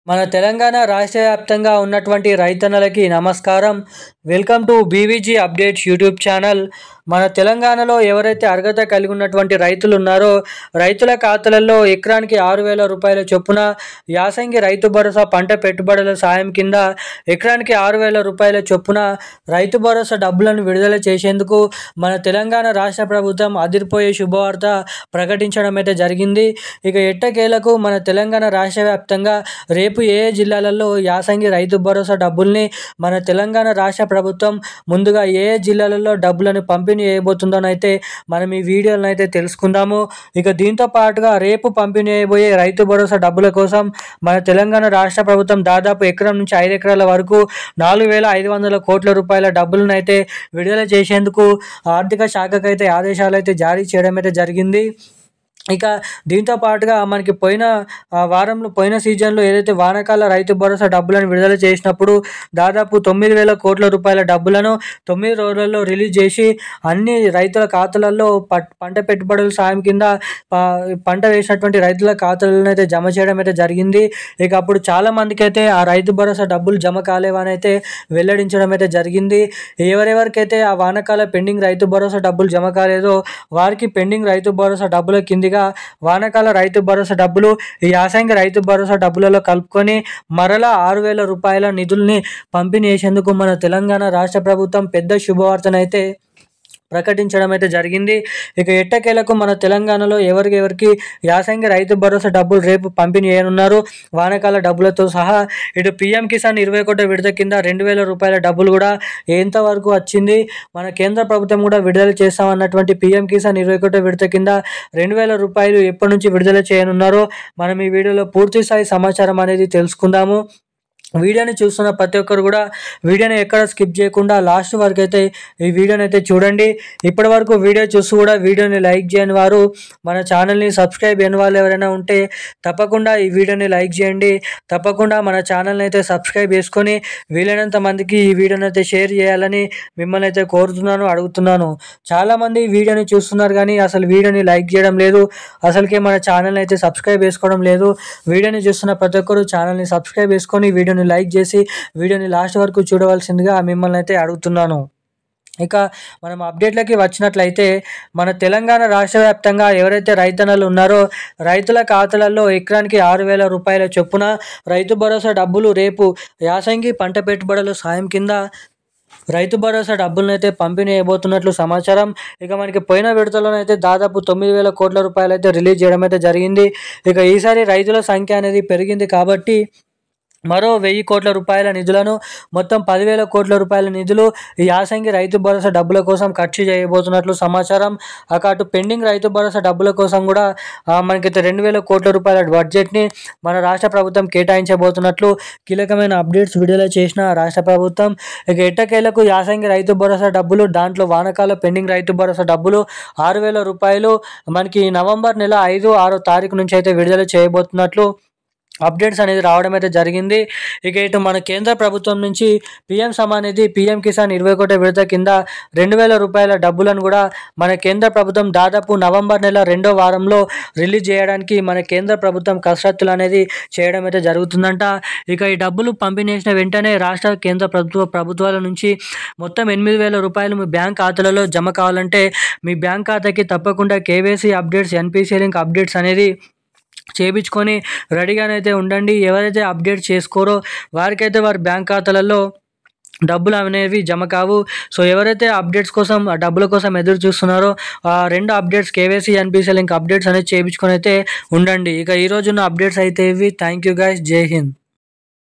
మన తెలంగాణ రాష్ట్ర వ్యాప్తంగా ఉన్నటువంటి రైతన్నలకి నమస్కారం. Welcome to BVG updates YouTube channel. మన తెలంగాణలో ఎవరైతే అర్హత కలిగి ఉన్నటువంటి రైతులు ఉన్నారో రైతుల ఖాతాలలో ఎకరానికి 6,000 రూపాయల చొప్పున యాసంగి రైతు భరోసా పంట పెట్టుబడుల సాయం కింద ఎకరానికి 6,000 రూపాయల చొప్పున రైతు భరోసా డబ్బులను విడుదల చేసేందుకు మన తెలంగాణ రాష్ట్ర ప్రభుత్వం అదిరిపోయే శుభవార్త ప్రకటించడం అయితే జరిగింది. ఇక ఎట్టకేలకు మన తెలంగాణ రాష్ట్ర వ్యాప్తంగా రేపు ఏ జిల్లాలలో యాసంగి రైతు భరోసా డబ్బుల్ని మన తెలంగాణ రాష్ట్ర ప్రభుత్వం ముందుగా ఏ జిల్లాలలో డబ్బులను పంపిణీ చేయబోతుందోనైతే మనం ఈ వీడియోలను అయితే తెలుసుకుందాము. ఇక దీంతో పాటుగా రేపు పంపిణీ చేయబోయే రైతు భరోసా డబ్బుల కోసం మన తెలంగాణ రాష్ట్ర ప్రభుత్వం దాదాపు ఎకరం నుంచి 5 ఎకరాల వరకు 4,500 కోట్ల రూపాయల డబ్బులను అయితే విడుదల చేసేందుకు ఆర్థిక శాఖకైతే ఆదేశాలు అయితే జారీ చేయడం అయితే జరిగింది. ఇక దీంతో పాటుగా మనకి పోయిన సీజన్లో ఏదైతే వానాకాల రైతు భరోసా డబ్బులను విడుదల చేసినప్పుడు దాదాపు 9,000 కోట్ల రూపాయల డబ్బులను 9 రోజులలో రిలీజ్ చేసి అన్ని రైతుల ఖాతాలలో పంట పెట్టుబడుల సాయం కింద పంట వేసినటువంటి రైతుల ఖాతాలను అయితే జమ చేయడం అయితే జరిగింది. ఇక అప్పుడు చాలా మందికి అయితే ఆ రైతు భరోసా డబ్బులు జమ కాలేవని అయితే వెల్లడించడం అయితే జరిగింది. ఎవరెవరికైతే ఆ వానాకాల పెండింగ్ రైతు భరోసా డబ్బులు జమ కాలేదో వారికి పెండింగ్ రైతు భరోసా డబ్బుల కిందిగా వానాకాల రైతు భరోసా డబ్బులు ఈ యాసంగి రైతు భరోసా డబ్బులలో కలుపుకొని మరలా 6,000 రూపాయల నిధుల్ని పంపిణీ చేసేందుకు మన తెలంగాణ రాష్ట్ర ప్రభుత్వం పెద్ద శుభవార్తనైతే ప్రకటించడం అయితే జరిగింది. ఇక ఎట్టకేలకు మన తెలంగాణలో ఎవరికి యాసంగి రైతు భరోసా డబ్బులు రేపు పంపిణీ చేయనున్నారు. వానాకాల డబ్బులతో సహా ఇటు పీఎం కిసాన్ 21 విడత కింద 2,000 రూపాయల డబ్బులు కూడా ఎంతవరకు వచ్చింది, మన కేంద్ర ప్రభుత్వం కూడా విడుదల చేస్తామన్నటువంటి పీఎం కిసాన్ 21 విడత కింద 2,000 రూపాయలు ఎప్పటి నుంచి విడుదల చేయనున్నారో మనం ఈ వీడియోలో పూర్తి స్థాయి సమాచారం అనేది తెలుసుకుందాము. వీడియోని చూస్తున్న ప్రతి ఒక్కరు కూడా వీడియోని ఎక్కడ స్కిప్ చేయకుండా లాస్ట్ వరకు అయితే ఈ వీడియోని అయితే చూడండి. ఇప్పటి వరకు వీడియో చూస్తూ కూడా వీడియోని లైక్ చేయని వారు, మన ఛానల్ని సబ్స్క్రైబ్ చేయని వాళ్ళు ఎవరైనా ఉంటే తప్పకుండా ఈ వీడియోని లైక్ చేయండి. తప్పకుండా మన ఛానల్ని అయితే సబ్స్క్రైబ్ చేసుకొని వీలైనంత మందికి ఈ వీడియోని అయితే షేర్ చేయాలని మిమ్మల్ని అయితే అడుగుతున్నాను. చాలామంది వీడియోని చూస్తున్నారు కానీ అసలు వీడియోని లైక్ చేయడం లేదు, అసలుకే మన ఛానల్ని అయితే సబ్స్క్రైబ్ చేసుకోవడం లేదు. వీడియోని చూస్తున్న ప్రతి ఒక్కరు ఛానల్ని సబ్స్క్రైబ్ చేసుకొని వీడియోని లైక్ చేసి వీడియోని లాస్ట్ వరకు చూడవలసిందిగా మిమ్మల్ని అయితే అడుగుతున్నాను. ఇక మనం అప్డేట్లకి వచ్చినట్లయితే మన తెలంగాణ రాష్ట్ర వ్యాప్తంగా ఎవరైతే రైతన్నలు ఉన్నారో రైతుల ఖాతాలలో ఎకరానికి 6,000 రూపాయల చొప్పున రైతు భరోసా డబ్బులు రేపు యాసంగి పంట పెట్టుబడుల సాయం కింద రైతు భరోసా డబ్బులను అయితే పంపిణీ చేయబోతున్నట్లు సమాచారం. ఇక మనకి పోయిన విడతలోనైతే దాదాపు 9,000 కోట్ల రూపాయలు అయితే రిలీజ్ చేయడం అయితే జరిగింది. ఇక ఈసారి రైతుల సంఖ్య అనేది పెరిగింది కాబట్టి మరో 1,000 కోట్ల రూపాయల నిధులను మొత్తం 10,000 కోట్ల రూపాయల నిధులు ఈ యాసంగి రైతు భరోసా డబ్బుల కోసం ఖర్చు చేయబోతున్నట్లు సమాచారం. అటు పెండింగ్ రైతు భరోసా డబ్బుల కోసం కూడా మనకైతే 2,000 కోట్ల రూపాయల బడ్జెట్ని మన రాష్ట్ర ప్రభుత్వం కేటాయించబోతున్నట్లు కీలకమైన అప్డేట్స్ విడుదల చేసిన రాష్ట్ర ప్రభుత్వం. ఇక ఎట్టకేలకు యాసంగి రైతు భరోసా డబ్బులు, దాంట్లో వానాకాల పెండింగ్ రైతు భరోసా డబ్బులు 6,000 రూపాయలు మనకి నవంబర్ నెల 5, 6 తారీఖు నుంచి అయితే విడుదల చేయబోతున్నట్లు అప్డేట్స్ అనేది రావడం అయితే జరిగింది. ఇక ఇటు మన కేంద్ర ప్రభుత్వం నుంచి పీఎం సమాన్ నిధి, పీఎం కిసాన్ 21 విడత కింద 2,000 రూపాయల డబ్బులను కూడా మన కేంద్ర ప్రభుత్వం దాదాపు నవంబర్ నెల 2వ వారంలో రిలీజ్ చేయడానికి మన కేంద్ర ప్రభుత్వం కసరత్తులు అనేది చేయడం అయితే జరుగుతుందంట. ఇక ఈ డబ్బులు పంపిణీ చేసిన వెంటనే రాష్ట్ర కేంద్ర ప్రభుత్వాల నుంచి మొత్తం 8,000 రూపాయలు మీ బ్యాంక్ ఖాతాలలో జమ కావాలంటే మీ బ్యాంక్ ఖాతాకి తప్పకుండా KYC updates, NPC link updates అనేది చేయించుకొని రెడీగానైతే ఉండండి. ఎవరైతే అప్డేట్ చేసుకోరో వారికైతే వారి బ్యాంక్ ఖాతాలలో డబ్బులు అనేవి జమ కావు. సో ఎవరైతే అప్డేట్స్ కోసం, డబ్బుల కోసం ఎదురు చూస్తున్నారో ఆ 2 updates KYC, NPC link updates అనేది చేయించుకొని అయితే ఉండండి. ఇక ఈరోజున్న అప్డేట్స్ అయితే ఇవి. Thank you guys. జై హింద్.